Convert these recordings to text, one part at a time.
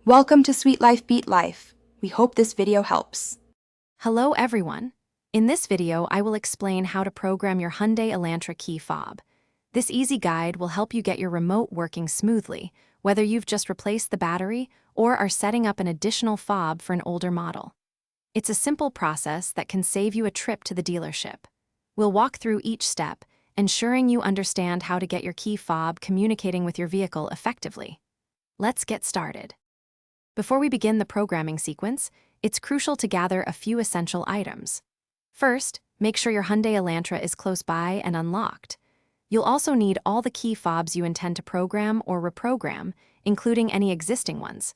Welcome to Sweet Life Beat Life. We hope this video helps. Hello everyone. In this video, I will explain how to program your Hyundai Elantra key fob. This easy guide will help you get your remote working smoothly, whether you've just replaced the battery or are setting up an additional fob for an older model. It's a simple process that can save you a trip to the dealership. We'll walk through each step, ensuring you understand how to get your key fob communicating with your vehicle effectively. Let's get started. Before we begin the programming sequence, it's crucial to gather a few essential items. First, make sure your Hyundai Elantra is close by and unlocked. You'll also need all the key fobs you intend to program or reprogram, including any existing ones.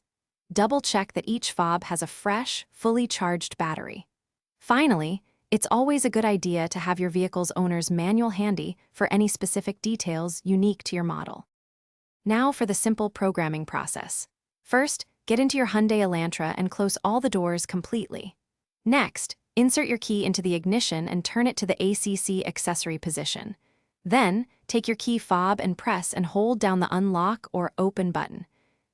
Double-check that each fob has a fresh, fully charged battery. Finally, it's always a good idea to have your vehicle's owner's manual handy for any specific details unique to your model. Now for the simple programming process. First, get into your Hyundai Elantra and close all the doors completely. Next, insert your key into the ignition and turn it to the ACC accessory position. Then, take your key fob and press and hold down the unlock or open button.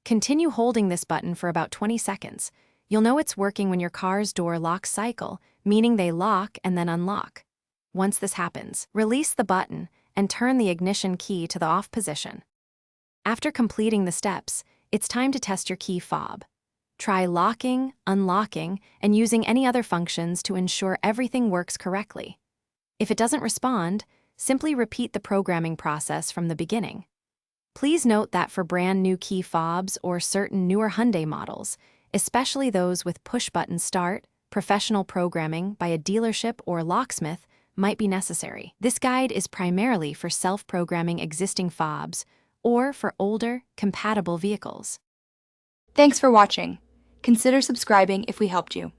Continue holding this button for about 20 seconds. You'll know it's working when your car's door locks cycle, meaning they lock and then unlock. Once this happens, release the button and turn the ignition key to the off position. After completing the steps, it's time to test your key fob. Try locking, unlocking, and using any other functions to ensure everything works correctly. If it doesn't respond, simply repeat the programming process from the beginning. Please note that for brand new key fobs or certain newer Hyundai models, especially those with push-button start, professional programming by a dealership or locksmith might be necessary. This guide is primarily for self-programming existing fobs or for older, compatible vehicles. Thanks for watching. Consider subscribing if we helped you.